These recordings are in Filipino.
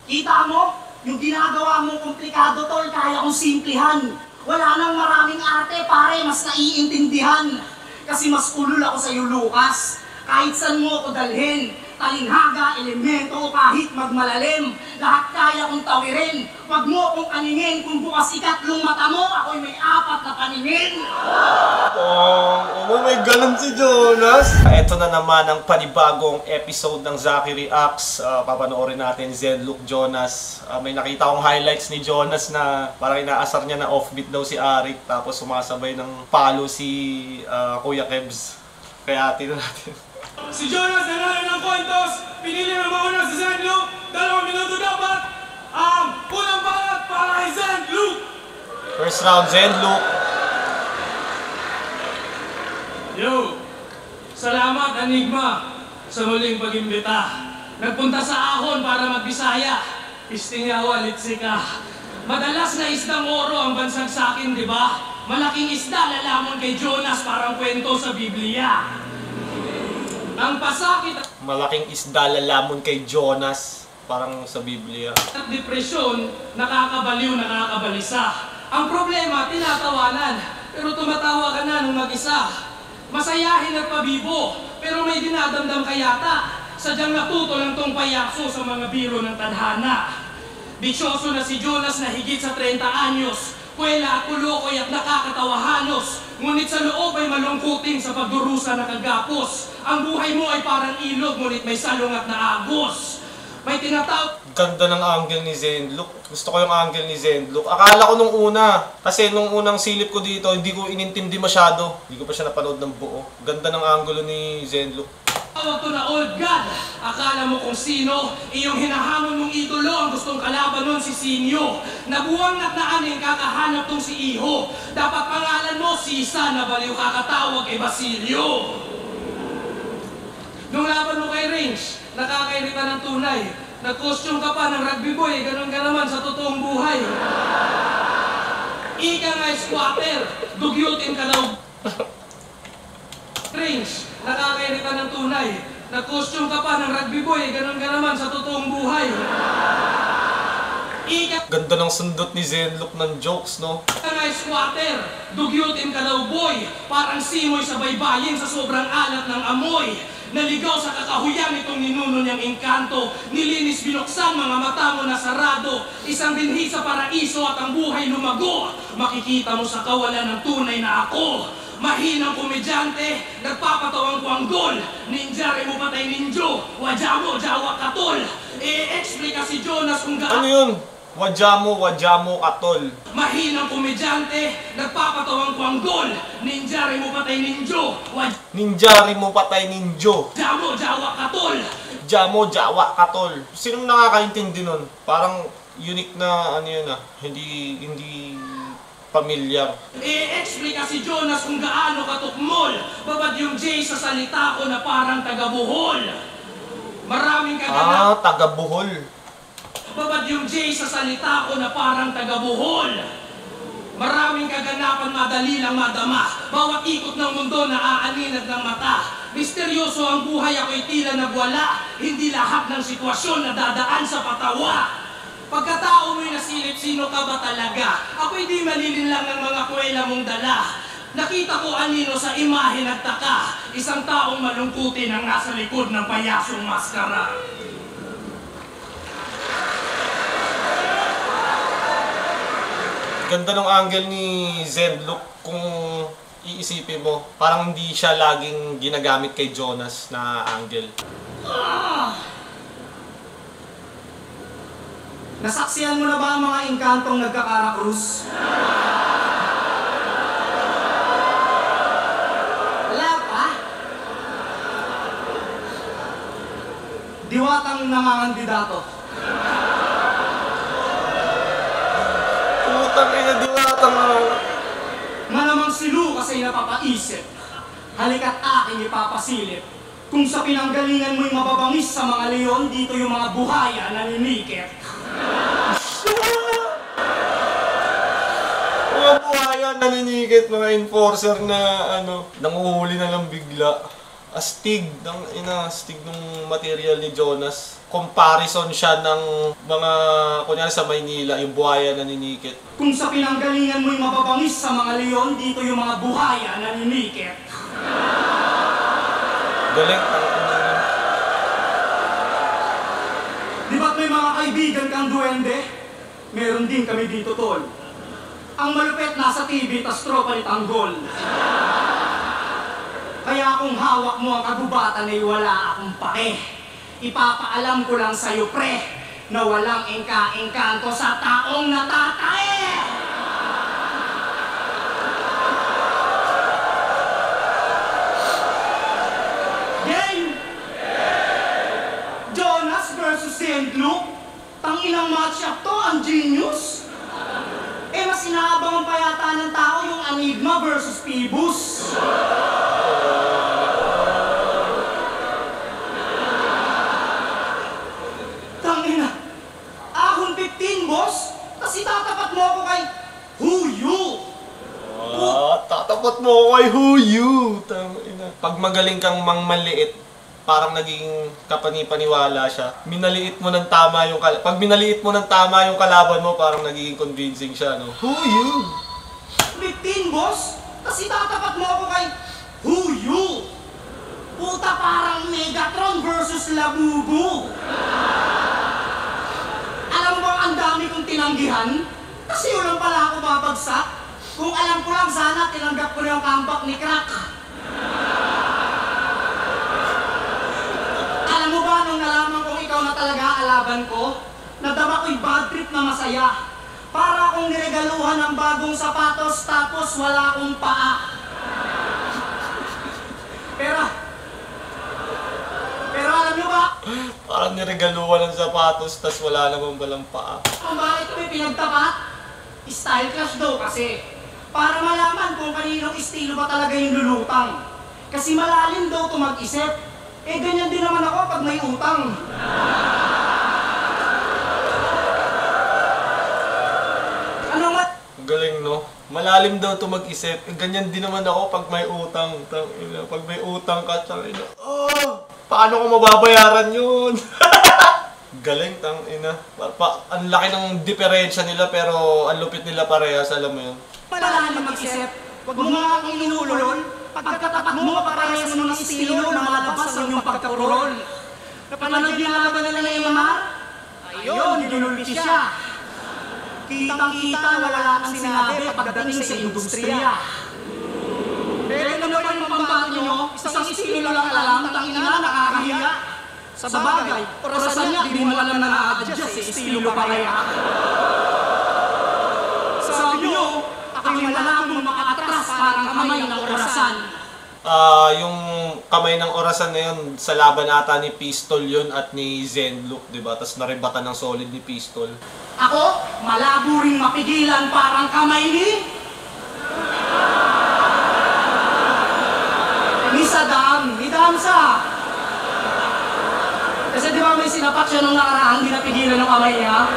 Kita mo? Yung ginagawa mong komplikado, tol, kaya kong simplihan. Wala nang maraming arte, pare, mas naiintindihan. Kasi mas ulul ako sa'yo, Lucas. Kahit saan mo ako dalhin, talinghaga, elemento, kahit magmalalim, lahat kaya kong tawirin. Wag mo akong kaningin, kung bukas ikatlong mata mo, ako'y may 4 na paningin. May ganun si Jonas. Ito na naman ang panibagong episode ng Zaki Reacts. Papanoorin natin Zenlook, Jonas. May nakita akong highlights ni Jonas na parang inaasar niya na offbeat daw si Arik. Tapos sumasabay ng palo si Kuya Kebs. Kaya tignan natin. Si Jonas nanalo ng Quintos, pinili ng mauna si Zenlook. 2 minuto dapat ang unang balat para kay Zenlook. First round, Zenlook. Yo, salamat Enigma sa muling pag-imbita. Nagpunta sa ahon para magbisaya. Istingawa, litsika. Madalas na isdang oro ang bansag sa akin, di ba? Malaking isda lalamon kay Jonas parang kwento sa Biblia. Ang pasakit Malaking isda lalamon kay Jonas, parang sa Biblia. at depresyon, nakakabaliw, nakakabalisa. Ang problema, tinatawanan, pero tumatawa ka na nung mag-isa. Masayahin at pabibo, pero may dinadamdam ka yata. Sadyang natuto lang tong payaso sa mga biro ng tadhana. Bisyoso na si Jonas na higit sa 30 anyos. Kuwela at kulukoy at nakakatawahanos. Ngunit sa loob ay malungkuting sa pagdurusa na kagapos. Ang buhay mo ay parang ilog, ngunit may salungat na agos. May tinatawag... Ganda ng angle ni Zenlook. Gusto ko yung angle ni Zenlook. Akala ko nung una, kasi nung unang silip ko dito, hindi ko inintindi masyado. Hindi ko pa siya napanood ng buo. Ganda ng angulo ni Zenlook. Tawag to na old god. Akala mo kung sino, iyong hinahamon mong idolo ang gustong kalaban nun si Sinyo. Nabuwang at naaning kakahanap tong si Iho. Dapat pangalan mo Sisa na baliw kakatawag kay Basilio. Nung laban mo kay Range, nakakairita ng tunay. Nag-costume ka pa ng rugby boy, ganun ka naman sa totoong buhay. Ika nga squatter, dugyutin ka daw. Range, nakakairita ng tunay. Nag-costume ka pa ng rugby boy, ganun ka naman sa totoong buhay. Ganda ng sundot ni Zenlook ng jokes, no? Ika nga squatter, dugyutin ka daw boy. Parang simoy sa baybayin sa sobrang alat ng amoy. Naligaw sa kakahuyan itong ninuno niyang engkanto. Nilinis binuksan, mga mata mo na sarado. Isang binhi sa paraiso at ang buhay lumago. Makikita mo sa kawalan ng tunay na ako. Mahinang komedyante, nagpapatawang ko ang gol. Ninjare mo patay ninjo, wadya mo, jawa katol. E-explica si Jonas kung Ano yun? Wajamo, katol. Mahinang komedyante, nagpapatawang ko ang gol. Ninjare mo patay ninjo, Ninjari mo patay ninjo. wadya mo, jawa katol. Jamo, jawa, katol. Sinong nakakaintindi nun? Parang unique na ano yun hindi pamilyar. E-explica si Jonas kung gaano katukmol. Babad yung J sa salita ko na parang taga-Bohol. Maraming kaganap. Taga-Bohol. Babad yung J sa salita ko na parang taga-Bohol. Maraming kaganapan, madali lang madama. Bawat ikot ng mundo na aaninag ng mata. Misteryoso ang buhay, ako'y tila nagwala. Hindi lahat ng sitwasyon na dadaan sa patawa. Pagkatao mo'y nasilip, sino ka ba talaga? Ako'y di malilin lang ng mga kwela mong dala. Nakita ko anino sa imahe nagtaka. Isang taong malungkutin ang nasa likod ng payasong maskara. Ganda ng angle ni Zenlook kung iisipin mo. Parang hindi siya laging ginagamit kay Jonas na angle. Nasaksihan mo na ba ang mga engkantong nagkakarakrus? Wala pa? Diwatang nangangandidato. Putang ina, diwatang Malamang si Lucas ay napapaisip. Halika't aking ipapasilip. Kung sa pinanggalingan mo'y mababangis sa mga leon, dito yung mga buhaya naninigit. mga buhaya naninigit, mga enforcer na nanguhuli na lang bigla. astig ng material ni Jonas. Comparison siya ng mga, kunyari sa Maynila, yung buhaya na ninikit. Kung sa pinanggalingan mo'y mababangis sa mga leon, dito yung mga buhaya na ninikit. Galing. Di ba't may mga kaibigan kang duwende? Meron din kami dito, tol. Ang malupit nasa TV, tas tropa ni Tanggol. Kaya kung hawak mo ang kagubatan ay wala akong pake. Ipapaalam ko lang sa'yo, pre, na walang engka-engkanto sa taong natatae! Game! Jonas versus St. Luke? Tanginang matchup to, ang genius! Mas inaabangan pa yata ng tao yung Enigma versus Phoebus. Tangina, ahon 15, boss? Kasi tatapat mo ako kay Huyu. Tatapat mo ako kay Huyu. Tangina. Pag magaling kang mangmaliit, parang naging kapani-paniwala siya. Pag minaliit mo ng tama yung kalaban mo, parang nagiging convincing siya, no? Huyu! 15, boss? Kasi tatapat mo ako kay Huyu. Puta, parang Megatron versus Labubu. Alam mo bang ang dami kong tinanggihan? Kasi ulang pala ako babagsak. Kung alam ko lang sana, tinanggap ko na yung comeback ni Crack. Alam mo ba, nung nalaman kong ikaw na talaga alaban ko, nadama ko'y bad trip na masaya. Para akong niregaluhan ng bagong sapatos tapos wala akong paa. Pero alam nyo ba? Parang niregaluhan ng sapatos, tas wala namang balang paa. Kung bakit kami pinagtapat? Style clash daw kasi. Para malaman kung kaninong estilo ba talaga yung lulutang. Kasi malalim daw ito mag-isip. Ganyan din naman ako pag may utang. Galing, no? Malalim daw ito mag-isip. Ganyan din naman ako pag may utang. Pag may utang ka, paano ko mababayaran yun? Galing, tangina. Ang laki ng diferensya nila pero ang lupit nila parehas, alam mo yun? Malalim mag-isip. Huwag mo nga akong inulol. Pagkatapat mo, parehas mo ng estilo na malabas ang iyong pagkakurol. Napanood yung laban nila ni Emar? Ayun, dinulpi siya. Kitang-kita na wala nang sinabi pagdating sa industriya. Pero naman yung pambato nyo, isang estilo lang alam, tangina, nakakahiya. Sa bagay, orasan niya, di mo alam na na-adjust sa estilo pareha. Sabi nyo, ako'y malaking makaatras parang kamay ng orasan. Yung kamay ng orasan na yun, sa laban ata ni Pistol yun at ni Zenlook, diba? Tapos narebatan ng solid ni Pistol. Ako, malabo ring mapigilan parang kamay ni Saddam, ni Damsa. Kasi di ba may sinapak siya nung nakaraan, di napigilan ng kamay niya?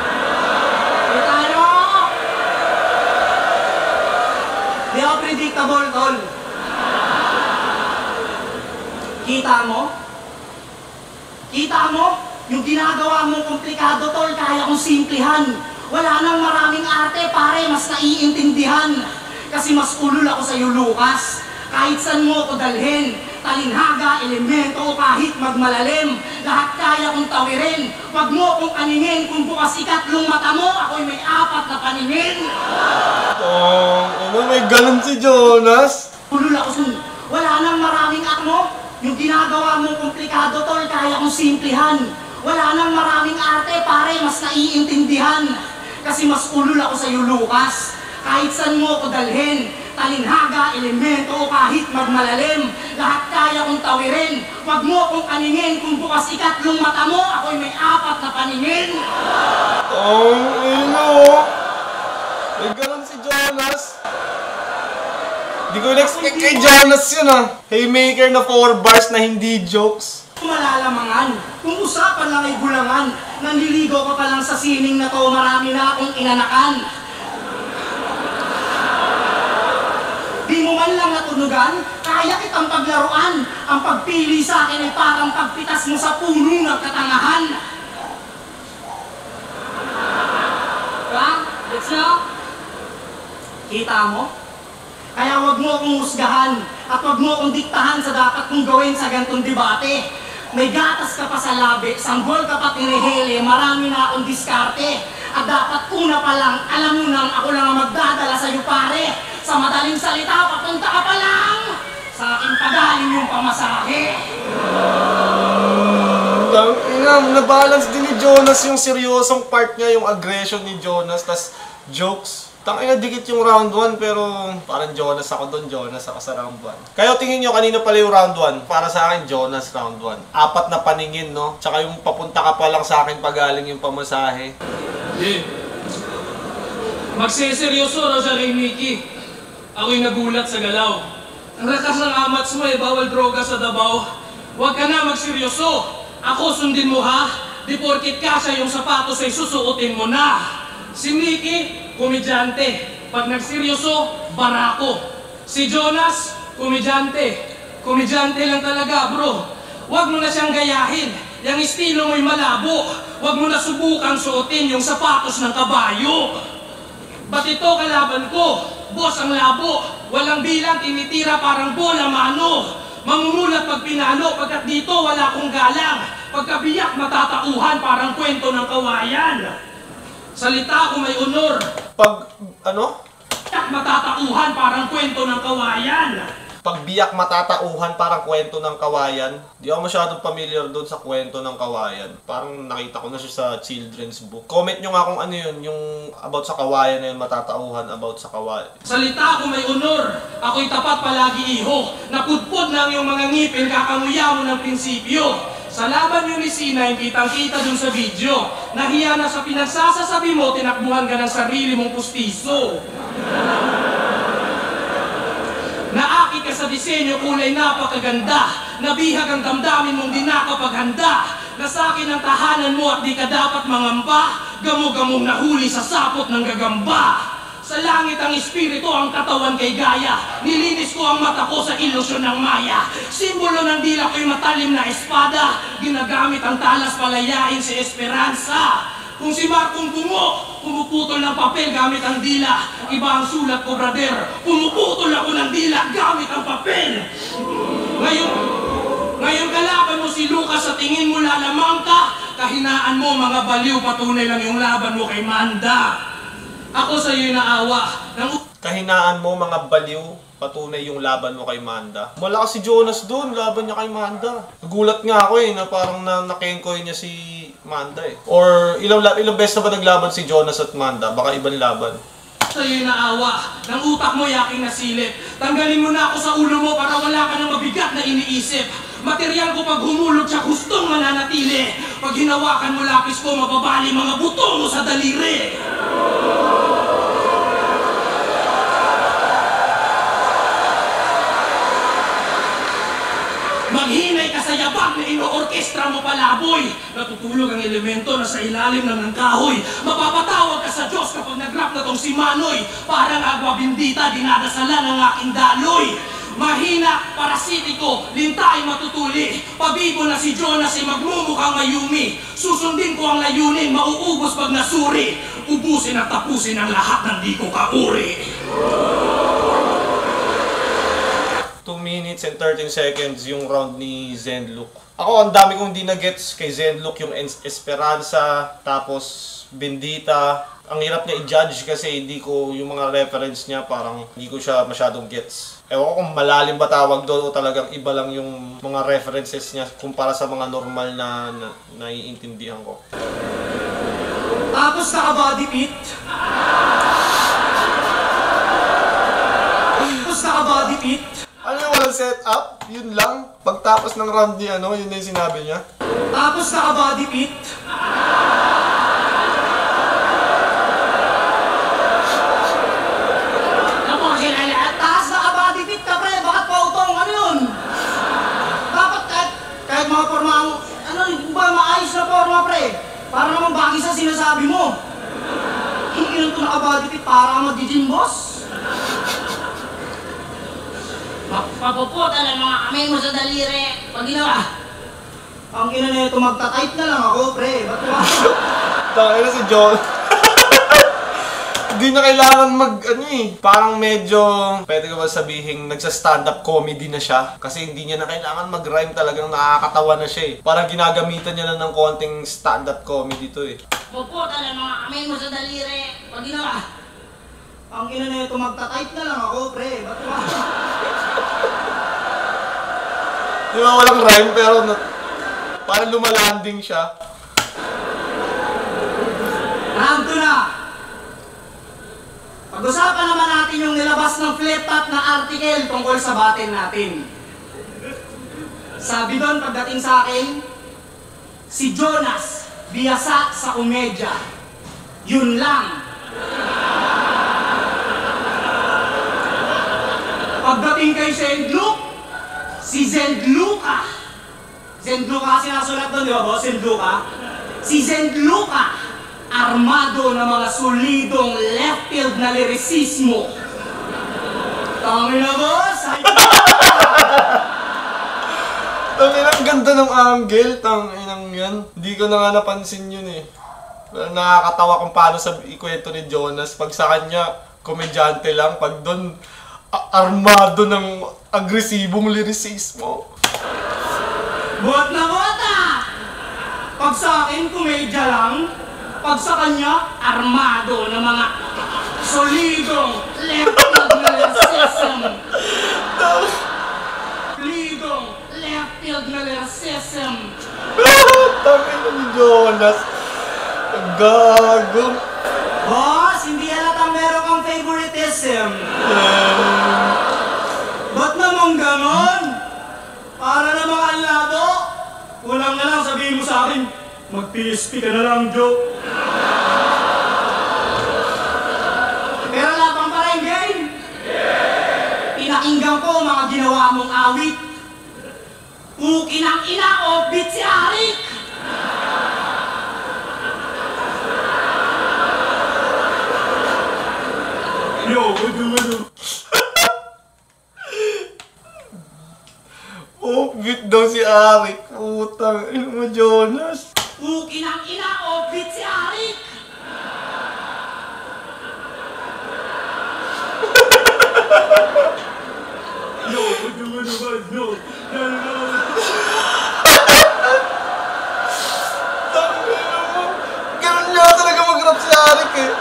Tayo! Di ako predictable, tol. Kita mo? Kita mo? Yung ginagawa mong komplikado, tol, kaya kong simplihan. Wala nang maraming arte, pare, mas naiintindihan. Kasi mas ulul ako sa'yo, Lucas. Kahit saan mo ako dalhin, talinhaga, elemento, o kahit magmalalim, lahat kaya kong tawirin. Huwag mo akong kaningin, kung bukas ikatlong mata mo, ako'y may 4 na paningin. May ganun si Jonas? Ulul ako sun. Wala nang maraming mo. Yung ginagawa mong komplikado, tol, kaya kong simplihan. Wala nang maraming arte, pare, mas naiintindihan. Kasi mas ulul ako sa'yo, Lucas. Kahit saan mo ako dalhin, talinhaga, elemento, o kahit magmalalim, lahat kaya kong tawirin. Huwag mo akong kaningin, kung bukas ikatlong mata mo, ako'y may 4 na paningin. May ganun si Jonas. Di ko in-expect kay Jonas yun, Haymaker na 4 bars na hindi jokes. Malalamangan, kung usapan lang ay gulangan, nanliligaw ka pa lang sa sining na to, marami na akong inanakan. Di mo man lang natunugan, kaya kitang paglaruan. Ang pagpili sa akin ay parang pagpitas mo sa puno ng katangahan. Diba? Gets nyo? Kita mo? Kaya wag mo akong husgahan at wag mo akong diktahan sa dapat kong gawin sa gantong debate. May gatas ka pa sa labi, sanggol ka pa tinihili, marami na akong diskarte. At dapat una pa lang, alam mo nang ako lang ang magdadala sa'yo pare. Sa madaling salita, papunta ka pa lang. Sa akin pagaling yung pamasahe. Nabalance din ni Jonas yung seryosong part niya, yung aggression ni Jonas, tas jokes. Tangina, dikit yung round 1 pero parang Jonas ako doon, Jonas ako sa round 1. Kayo tingin nyo kanino pala yung round 1? Para sa akin, Jonas round 1. 4 na paningin, no? Tsaka yung papunta ka pa lang sa akin pagaling yung pamasahe. Magseseryoso raw siya kay Mickey. Ako'y nagulat sa galaw. Ang lakas ng amats mo bawal droga sa Davao. Huwag ka na magseryoso. Ako sundin mo ha. Di porkit kasya yung sapatos ay susuotin mo na. Si Mickey, komedyante. Pag nagseryoso, barako. Si Jonas, komedyante. Komedyante lang talaga, bro. Huwag mo na siyang gayahin. Yang estilo mo'y malabo. Huwag mo na subukang suotin yung sapatos ng kabayo. Ba't ito kalaban ko? Boss ang labo. Walang bilang, tinitira parang bola mano. Mamumulat pag pinalo, pagkat dito wala akong galang. Pagkabiyak matatauhan parang kwento ng kawayan. Salita ko may honor. Pag, ano? Matatauhan parang kwento ng kawayan. Pag biyak matatauhan parang kwento ng kawayan. Di ako masyadong familiar doon sa kwento ng kawayan. Parang nakita ko na siya sa children's book. Comment nyo nga kung ano yun, yung about sa kawayan na yun, matatauhan about sa kawayan. Salita ko may honor. Ako'y tapat palagi iho. Napudpod na ang iyong mga ngipin, kakanguya mo ng prinsipyo. Sa laban yung ni Sinay, kitang-kita dun sa video. Nahiya na sa pinagsasasabi mo, tinakbuhan ka ng sarili mong pustiso. Naakit ka sa disenyo, kulay napakaganda. Nabihag ang damdamin mong di nakapaghanda. Nasakin ang tahanan mo at di ka dapat mangamba. Gamo-gamong nahuli sa sapot ng gagamba. Sa langit ang espiritu, ang katawan kay gaya. Nilinis ko ang mata ko sa ilusyon ng maya. Simbolo ng dila ko'y matalim na espada. Ginagamit ang talas palayain si Esperanza. Kung si Marcong Bungo, pumuputol ng papel gamit ang dila. Iba ang sulat ko, brother. Pumuputol ako ng dila gamit ang papel. Ngayon kalaban mo si Lucas, sa tingin mo lalamang ka. Kahinaan mo mga baliw, patunay lang yung laban mo kay Manda. Ako sa iyo'y naawa. Kahinaan mo mga baliw, patunay yung laban mo kay Manda. Malakas si Jonas doon, laban niya kay Manda. Nagulat nga ako na parang nakengkoy niya si Manda Or ilang beses na ba naglaban si Jonas at Manda? Baka ibang laban. Sa iyo'y naawa. Ng utak mo yaking nasilip. Tanggalin mo na ako sa ulo mo para wala ka ng mabigat na iniisip. Material ko pag humulog siya gustong mananatili. Pag hinawakan mo lapis ko, mababali mga buto mo sa daliri. Maghinay ka sa yabag na ino-orkestra mo palaboy. Natutulog ang elemento na sa ilalim ng kahoy. Mapapatawag ka sa Diyos kapag nag-rap na tong si Manoy. Parang agwa bindita, dinadasalan ang aking daloy. Mahina, parasitiko, lintay matutuli. Pabibo na si Jonas ay magmumukhang mayumi. Susundin ko ang layunin, mauubos pag nasuri. Ubusin at tapusin ang lahat ng di ko kauri. 2 minutes and 13 seconds yung round ni Zenlook. Ako, ang dami kong di na-gets kay Zenlook, yung Esperanza, tapos Bendita. Ang hirap niya i-judge kasi hindi ko yung mga reference niya, parang hindi ko siya masyadong gets. Ewan ko kung malalim ba tawag doon o talagang iba lang yung mga references niya kumpara sa mga normal na naiintindihan ko. Tapos naka-body fit. Tapos naka-body fit. Ano yung walang setup? Yun lang. Pagtapos ng round ni yun na yung sinabi niya. Tapos naka-body fit. Tapos naka-body fit ka, pre. Bakit pautong? Ano yun? Dapat kahit mga forma, ano ba, maayos na forma, pre. Para naman bagay sa sinasabi mo. Hindi ito naka-body fit para mag-gym, boss. Papuputan ang mga kamay mo sa daliri. Pag ginawa. Ang ina na ito, magta-type na lang ako, pre. Ba't ba? Tangina na si John. Hindi na kailangan parang medyo, pwede ko ba sabihin, nagsa-stand-up comedy na siya. Kasi hindi niya na kailangan mag-rhyme, talagang nakakatawa na siya eh. Parang ginagamitan niya na ng konting stand-up comedy to eh. Puputan ang mga kamay mo sa daliri. Pag ginawa. Ang ina na ito, magta-type na lang ako, pre. Ba't ba? Di ba walang rhyme pero parang lumalanding siya. Round 2 na. Pag-usapan naman natin yung nilabas ng flip-top na article tungkol sa batin natin. Sabi doon pagdating sa akin, si Jonas, biyasa sa komedya. Yun lang. Pagdating kay Zendluc, si Zendluca. Zendluca sinasulat doon, di ba boss? Zendluca. Si Zendluca, armado ng mga solidong left field na lirisismo. Tangin na boss! Tangina, ang ganda ng angle, tanginang yan. Hindi ko na nga napansin yun eh. Pero nakakatawa kung paano ikwento ni Jonas. Pag sa kanya, komedyante lang. Pag doon, armado ng agresibong lirisismo. Buhat na bota! Pag sa akin, komedya lang. Pag sa kanya, armado ng mga solidong left field na lirisism. Solidong left field na lirisism. Tangina ni Jonas. Gago. Boss, hindi halata meron kang favoritism. Ba't naman ganon? Para namang ang labo. Kulang na lang sabihin mo sa akin, mag-PSP ka na lang, Joe. Pero labang pa rin, game. Pinakinggan ko mga ginawa mong awit. Pukin ang ina o bit si Arik. Yo, ano? Oh, bit daw si Arik. Putang ina mo, Jonas. Pukin ang ina o bit si Arik. Yo, ano? Tangina mo. Ganun niya talaga mag-rap si Arik eh.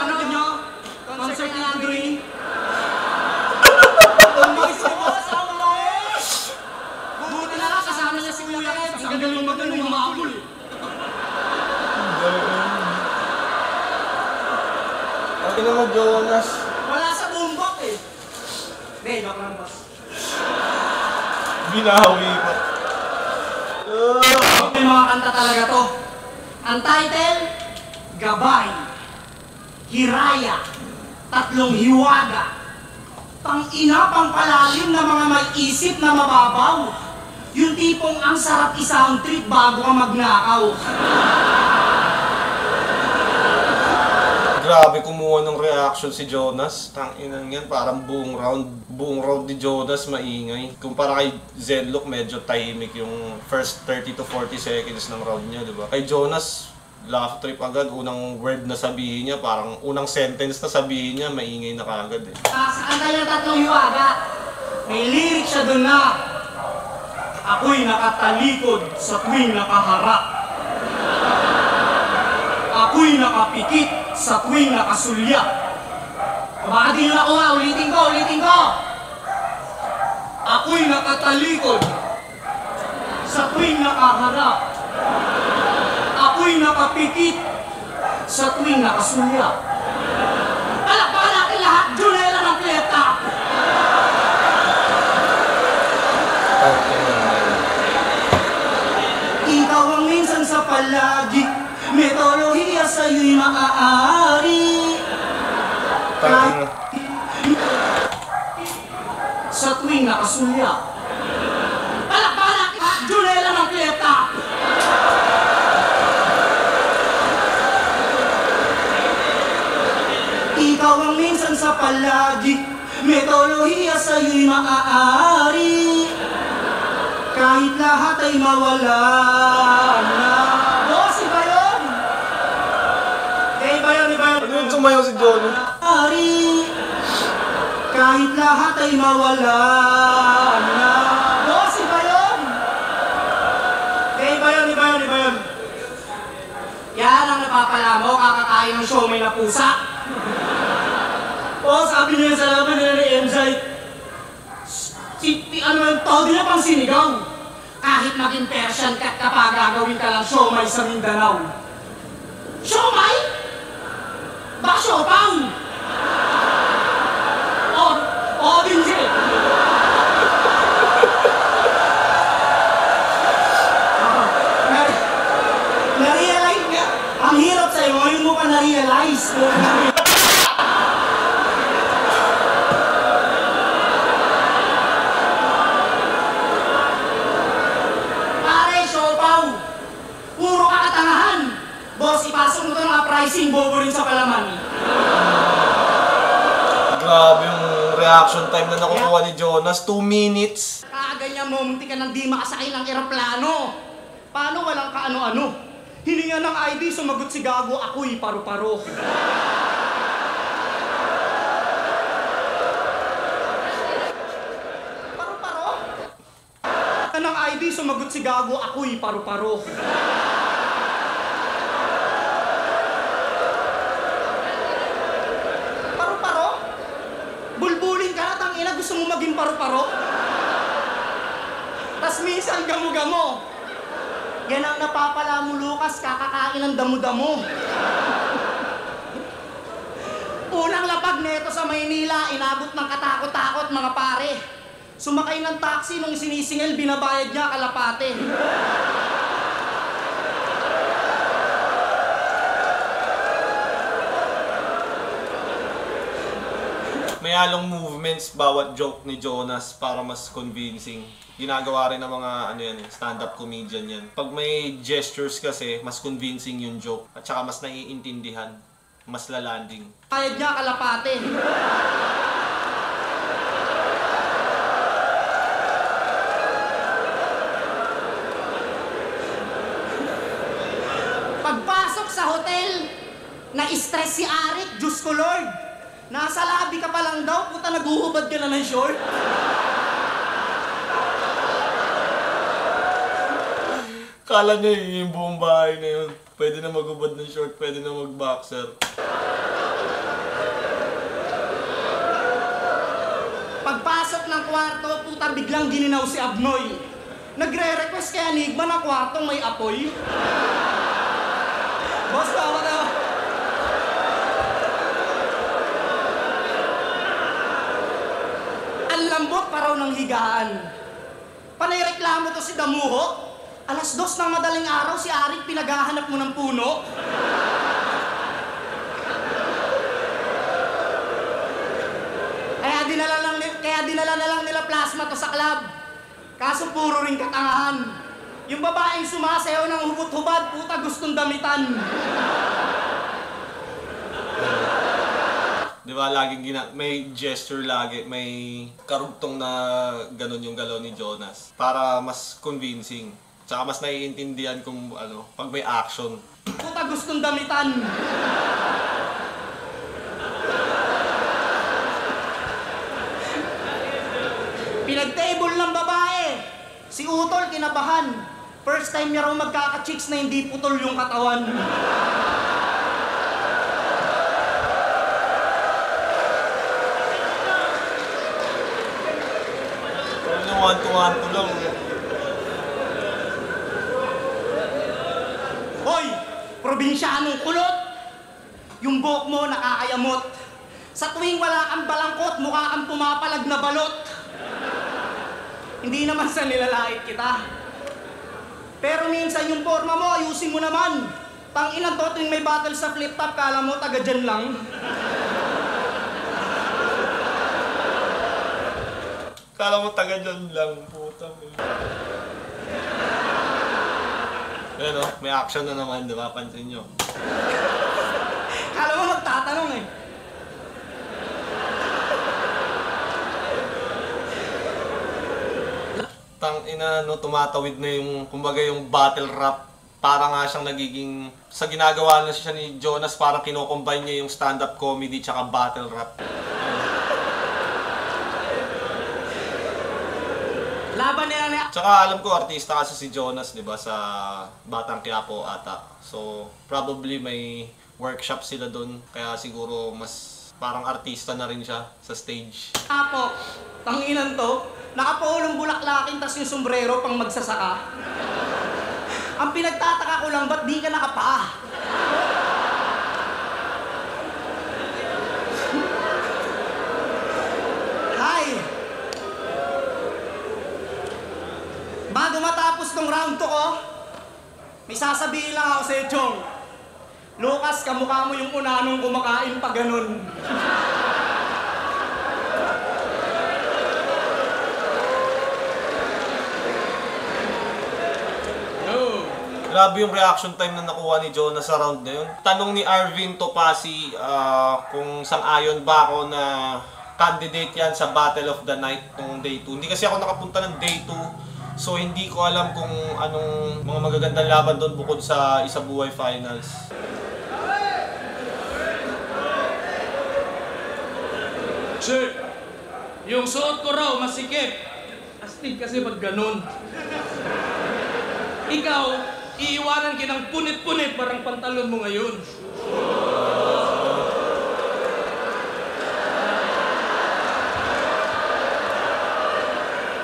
Panood nyo? Concert ni Andre? Buti na lang kasama niya si Kuya Ed. Ang galing humabol eh. Ang ina mo, Jonas. Wala sa bumbok eh. Hindi, joke lang boss. Binawi pa. May mga kanta talaga to. Ang title, Gabay, Hiraya, Tatlong Hiwaga. Pang-ina, pang-palalim na mga may isip na mababaw. Yung tipong ang sarap isang trip bago ka magnakaw. Grabe kumuha ng reaction si Jonas. Tanginang yan, parang buong round ni Jonas maingay. Kumpara kay Zendluc, medyo tahimik yung first 30 to 40 seconds ng round niya, di ba? Kay Jonas, laugh trip agad, unang word na sabihin niya, parang unang sentence na sabihin niya, maingay na kagad eh. Sa kanta niya Tatlong Hiwaga, may lyric siya doon na, ako'y nakatalikod sa tuwing nakaharap. Ako'y nakapikit sa tuwing nakasulya. Baka di nyo nakuha, ulitin ko. Ako'y nakatalikod sa tuwing nakaharap. Ako'y nakapikit sa tuwing nakasulya. Palakpakan natin lahat, Junela ng flip-top! Ikaw ang minsan sa palagi, metodolohiya sa'yo'y maaari. Sa tuwing nakasulya. Palakpakan natin lahat, Junela ng flip-top! Ikaw ang minsan sa palagi, metodolohiya sa'yo'y maaari. Kahit lahat ay mawala na. Boss, iba yun! Iba yun. Ano yung sumayaw si Jonas? Kahit lahat ay mawala na. Boss, iba yun! Iba yun. Yan ang napapala mo, kakakain ng siomay na pusa. O, sabi niya sa laban nila ni MJ, ano yung tawag nila pang sinigaw? Kahit maging Persian kat kapag gagawin ka lang siomay sa Mindanao. Siomay? Ba siopang? O, Binjil! Na-realize nga, ang hirap sa'yo, ngayon mo pa na-realize. Pare, siopaw! Puro kakatangahan! Boss, ipasok mo ito ng pricing, bobo rin sa palaman. Grabe yung reaction time na nakukuha ni Jonas. 2 minutes. Kaganyan mo, munti ka nang di makasakay ng eroplano. Paano walang kaano-ano? Hininga ng ID, sumagot si Gago, ako'y paru-paro. Paru-paro? Ng ID, sumagot si Gago, ako'y paru-paro. Paru-paro? Bulbulin ka na, tangina, gusto mo maging paru-paro? Tas minsan gamo-gamo. Yan ang napapala mo, Lucas, kakakain ng damo-damo. Unang lapag neto sa Maynila, inabot ng katakot-takot mga pare. Sumakay ng taxi nung sinisingil, binabayad niya kalapate. May halong movements bawat joke ni Jonas para mas convincing. Ginagawa rin ng mga stand-up comedian yan. Pag may gestures kasi, mas convincing yung joke. At saka mas naiintindihan. Mas lalanding. Bayad niya kalapate. Pagpasok sa hotel, na-stress si Arik, Diyos ko Lord. Nasa labi ka pa lang daw, puta naguhubad ka na ng short. Kala niya yung buong bahay na yun. Pwede na maghubad ng short, pwede na mag-boxer. Pagpasok ng kwarto, puta biglang gininaw si Abnoy. Nagre-request kay Enigma na kwartong may apoy. Boss, tawa na. Ang lambot pa raw ng higaan. Panay reklamo to si Damuho. 2:00 ng madaling araw si Arik pinaghahanap mo ng puno. Kaya dinala na lang nila plasma to sa club. Kaso puro ring katangahan. Yung babaeng sumasayaw ng hubot-hubad, puta gustong damitan. Di ba laging may gesture lagi, may karugtong na ganun yung galaw ni Jonas. Para mas convincing. Tsaka mas naiintindihan kung pag may action. Puta gustong damitan. Pinag-table ng babae. Si Utol kinabahan. First time niya raw magkaka-chicks na hindi putol yung katawan. One-to-one lang. Hoy! Probinsyanong kulot! Yung buhok mo nakakayamot. Sa tuwing wala kang balangkot, mukha kang pumapalag na balot. Hindi naman sa nilalait kita. Pero minsan yung forma mo, ayusin mo naman. Tang-inang to, tuwing may battle sa flip-top, kala mo taga dyan lang. Kala mo taga dyan lang, putang. Ayan may action na naman, di ba? Pansin nyo. Kala mo magtatanong eh. Tang ina, no, tumatawid na yung, kumbaga yung battle rap. Para nga siyang nagiging, sa ginagawa na siya ni Jonas, parang kinocombine niya yung stand-up comedy tsaka battle rap. Laban nila na... Tsaka alam ko, artista kasi si Jonas, di ba, sa Batang Quiapo ata. So, probably may workshop sila doon. Kaya siguro mas parang artista na rin siya sa stage. Apo, tanginan to, nakapaulong bulaklakin tas yung sombrero pang magsasaka. Ang pinagtataka ko lang, ba't di ka nakapaa? Hi! Bago matapos tong round to ko, may sasabihin lang ako sa'yo, Chong. Lucas, kamukha mo yung unanong kumakain pa ganun. Grabe yung reaction time na nakuha ni Jonas sa round na yun. Tanong ni Arvin Topasi kung sang-ayon ba ako na candidate yan sa Battle of the Night nung Day 2. Hindi kasi ako nakapunta ng Day 2, so hindi ko alam kung anong mga magagandang laban doon bukod sa Isa Buhay Finals. Sir, yung suot ko raw masikip. Astig kasi pag ganun. Ikaw, iiwanan kitang punit-punit parang pantalon mo ngayon.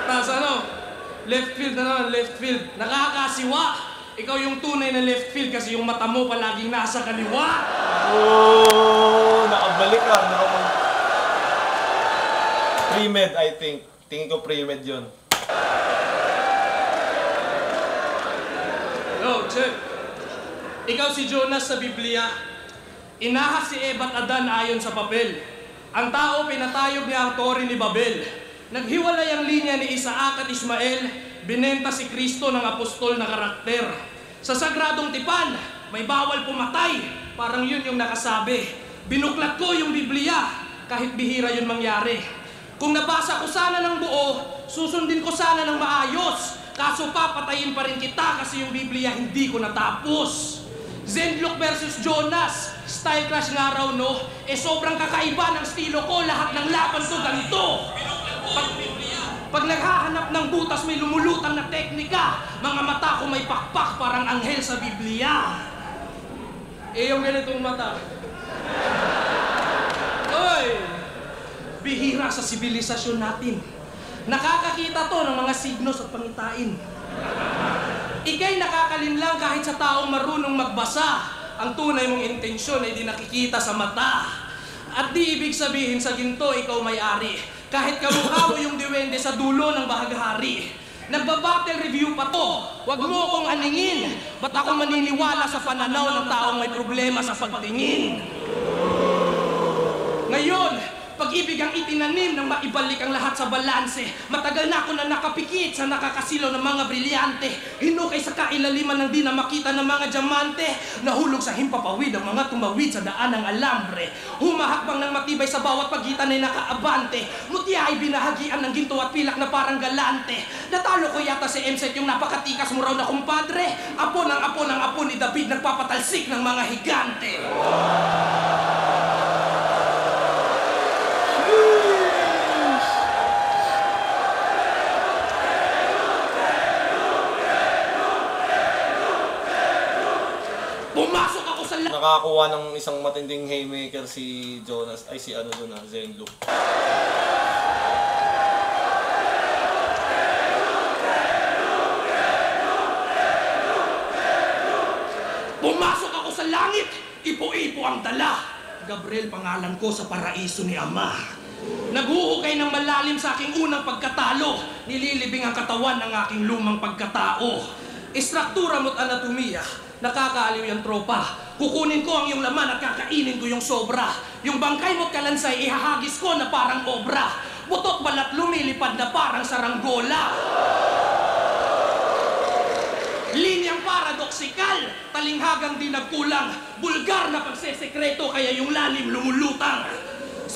Tapos ano, left field na naman, left field. Nakakasiwa. Ikaw yung tunay na left field kasi yung mata mo palaging nasa kaliwa. Oh, nakabalik ka. Pre-med, I think. Tingin ko pre-med yun. Yo, check. Ikaw si Jonas sa Biblia. Inahas si Eva at Adan ayon sa papel. Ang tao pinatayog niya ang Tore ni Babel. Naghiwalay ang linya ni Isaac at Ismael. Binenta si Kristo ng apostol na karakter. Sa sagradong tipan, may bawal pumatay. Parang yun yung nakasabi. Binuklat ko yung Biblia, kahit bihira yun mangyari. Kung nabasa ko sana ng buo, susundin ko sana ng maayos. Kaso papatayin pa rin kita kasi yung Biblia hindi ko natapos. Zenlook versus Jonas, style clash nga raw no, sobrang kakaiba ng estilo ko, lahat ng laban ko ganito. Pag naghahanap ng butas may lumulutang na teknika, mga mata ko may pakpak parang anghel sa Biblia. Yung ganitong mata. Oy! Bihira sa sibilisasyon natin. Nakakakita to ng mga signos at pangitain. Ika'y nakakalinlang kahit sa taong marunong magbasa. Ang tunay mong intensyon ay di nakikita sa mata. At di ibig sabihin sa ginto ikaw may-ari. Kahit kamukha mo yung diwende sa dulo ng bahaghari. Nagbabattle review pa to. Huwag mo akong aningin. Ba't ako maniniwala sa pananaw ng taong may problema sa pagtingin? Ngayon, pag-ibig ang itinanim nang maibalik ang lahat sa balanse. Matagal na ako na nakapikit sa nakakasilaw ng mga brilyante. Hinukay sa kailaliman ng di na makita ng mga diamante. Nahulog sa himpapawid ang mga tumawid sa daan ng alambre. Humahakbang ng matibay sa bawat pagitan ay nakaabante. Mutya ay binahagian ng ginto at pilak na parang galante. Natalo ko yata si Emset yung napakatikas mo raw na kumpadre. Apo ng apo ni David nagpapatalsik ng mga higante. Pumasok ako sa Nakakuha ng isang matinding haymaker si Jonas, ay si ano doon Zenlook. Pumasok ako sa langit, ipo-ipo ang dala. Gabriel pangalan ko sa paraiso ni Ama. Naghuhukay ng malalim sa aking unang pagkatalo. Nililibing ang katawan ng aking lumang pagkatao. Istruktura mo't anatomiya, nakakaaliw yung tropa. Kukunin ko ang iyong laman at kakainin ko yung sobra. Yung bangkay mo't kalansay, ihahagis ko na parang obra. Butot balat lumilipad na parang saranggola. Linyang paradoksikal, talinghagang di nagkulang. Bulgar na pagsesekreto kaya yung lalim lumulutang.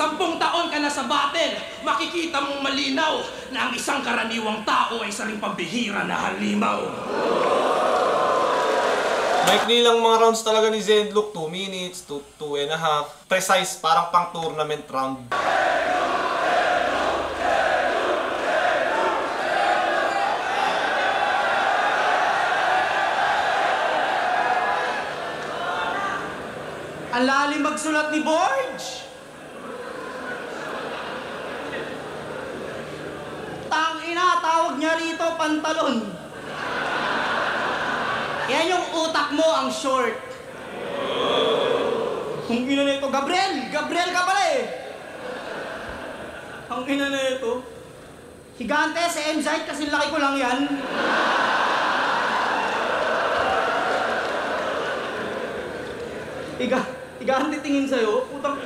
10 taon ka na sa battle, makikita mong malinaw na ang isang karaniwang tao ay isa ring pambihira na halimaw. Maikli lang mga rounds talaga ni Zedlock, 2 minutes, 2.5. Precise, parang pang tournament round. Ang lalim magsulat ni Borge. Tangina, tawag niya rito pantalon. Yan yung utak mo ang short. Ang ina na ito, Gabriel! Gabriel ka pala eh! Ang ina na ito. Higante, sa M-Site kasi laki ko lang yan. Higante tingin sa'yo, putang...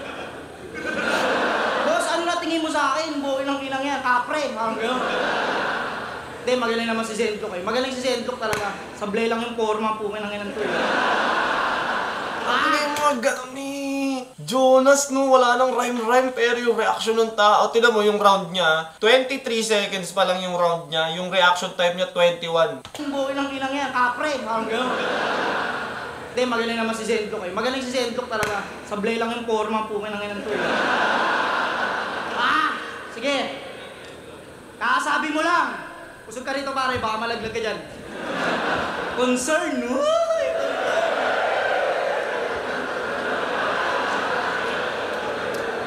Boss, ano na tingin mo sa akin? Buhay ng inang yan, kapre. Parang gano'n. Hindi, magaling naman si Zedlock eh. Magaling si Zedlock talaga. Sablay lang yung forma, pukin ng inang to eh. Ano yung mga gano'n ni Jonas, no? Wala nang rhyme-rhyme, pero yung reaction ng tao, tinan mo yung round niya, 23 seconds pa lang yung round niya, yung reaction time niya, 21. Buhay ng inang yan, kapre. Parang gano'n. Hindi, magaling naman si Zedlock eh. Magaling si Zedlock talaga. Sablay lang yung forma, pukin ng inang to eh. Sige. Kakasabi mo lang. Usog ka rito pare, baka malaglag ka dyan. Concern, uy!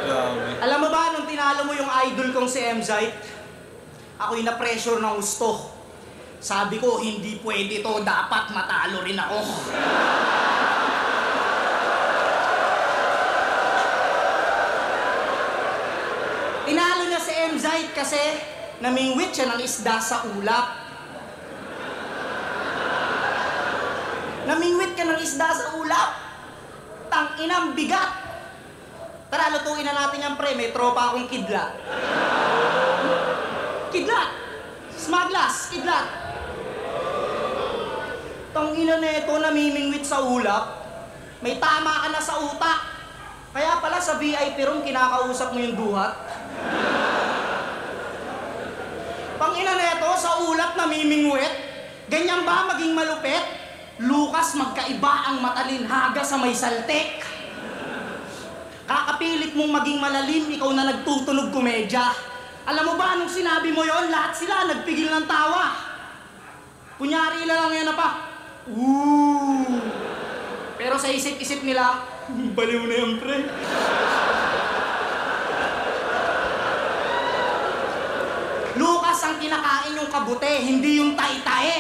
Grabe. Alam mo ba, nung tinalo mo yung idol kong si M-Site, ako'y na-pressure ng gusto. Sabi ko, hindi pwede to, dapat matalo rin ako. Tinalo niya si M-Site kasi namingwit siya ng isda sa ulap. Namingwit ka ng isda sa ulap? Tang-inang bigat! Tara, lutuin na natin yan, pre. May tropa akong kidlat. Kidlat! Smaglas! Kidlat! Tang-ina na ito, namimingwit sa ulap. May tama ka na sa utak. Kaya pala sa VIP room, kinakausap mo yung duhat. Pang-ina na ito, sa ulap namimingwit. Ganyan ba maging malupit? Lucas, magkaiba ang matalinhaga sa may saltek. Kakapilit mong maging malalim, ikaw na nagtutunog komedya. Alam mo ba, nung sinabi mo yon, lahat sila nagpigil ng tawa. Kunyari lang yan na pa. Pero sa isip-isip nila, baliw na yan, pre. Lucas ang kinakain yung kabute, hindi yung tae-tae.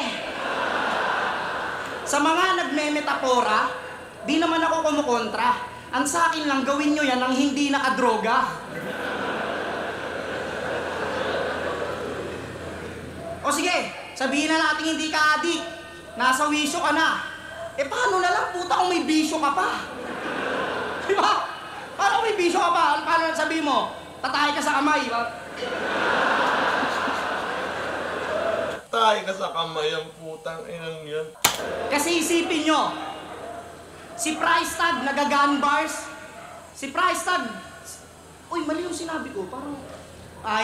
Sa mga nagme-metapora, di naman ako kumukontra. Ang sa akin lang, gawin nyo yan ang hindi nakadroga. O sige, sabihin na natin hindi ka adik. Nasa wisyo ka na. Eh paano na lang, puta, kung may bisyo ka pa? Di ba? Paano kung may bisyo ka pa? Paano sabihin mo? Tatay ka sa kamay, ba? Tayo ka sa kamay ang putang inang yan. Kasi isipin nyo, si Price Tag nagagan bars. Si Price Tag, uy, mali yung sinabi ko, parang...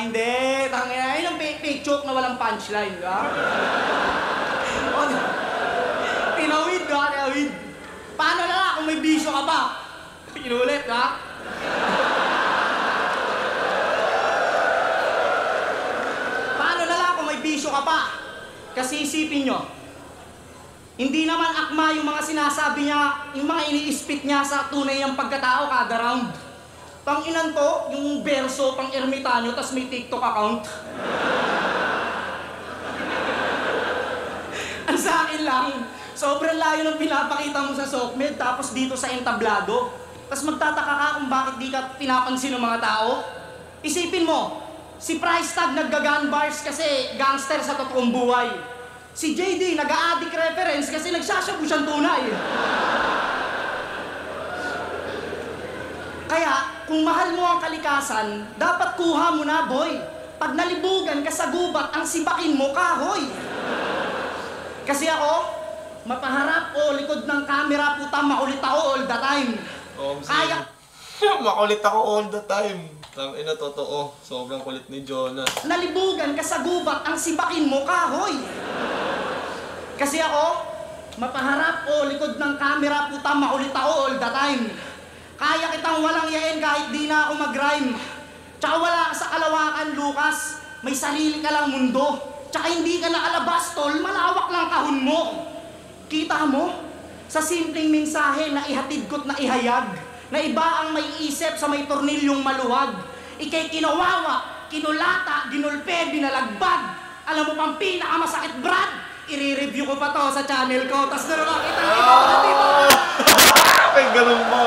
hindi, tangina, yun ang fake joke na walang punchline, ka? Tinawid ka, tinawid. Paano na lang kung may bisyo ka pa? Pinulit, ka? Paano na lang kung may bisyo ka pa? Kasi isipin nyo, hindi naman akma yung mga sinasabi niya, yung mga ini-spit niya sa tunay ng pagkatao kada round. Pang-inan to, yung verso pang ermitanyo, tas may TikTok account. Ang sa akin lang, sobrang layo ng pinapakita mo sa Sokmed, tapos dito sa entablado. Tas magtataka ka kung bakit di ka pinapansin ng mga tao. Isipin mo, si Price Tag naggagan bars kasi gangster sa totoong buhay. Si JD nag-a-addict reference kasi nagsasyabu siyang tunay. Kaya, kung mahal mo ang kalikasan, dapat kuha mo na, boy. Pag nalibugan ka sa gubat, ang sipakin mo, kahoy. Kasi ako, mapaharap o likod ng camera, puta, makulit ako all the time. Oh, Kaya... makulit ako all the time. Tang ina, totoo. Sobrang kulit ni Jonas. Nalibugan ka sa gubat, ang sibakin mo, kahoy. Kasi ako, mapaharap o likod ng camera, puta, maulit ako all the time. Kaya kitang walang yain kahit di na ako mag-rhyme. Tsaka wala ka sa kalawakan, Lucas. May sarili ka lang mundo. Tsaka hindi ka nakalabas, tol. Malawak lang kahon mo. Kita mo? Sa simpleng mensahe na ihatid ko't na ihayag, na iba ang may isip sa may tornilyong maluwag. Ika'y kinawawa, kinulata, ginulpe, binalagbag. Alam mo pang pinakamasakit, Brad? I-review ko pa to sa channel ko. Tas na naman kita ng ito, diba? Ay, ganun mo.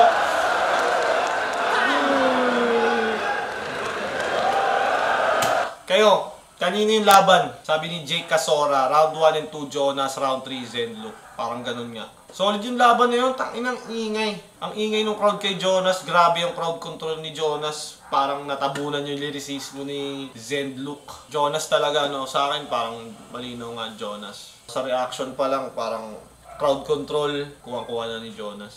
Kayo, kanino yung laban? Sabi ni Jake Casora, round 1 and 2 Jonas, round 3 Zenlook. Parang ganun nga. Solid yung laban na yun, tanginang ingay. Ang ingay ng crowd kay Jonas, grabe yung crowd control ni Jonas. Parang natabunan yung lyricismo ni Zenlook. Jonas talaga, no? Sa akin, parang malinaw nga Jonas. Sa reaction pa lang, parang crowd control, kuwang-kuha na ni Jonas.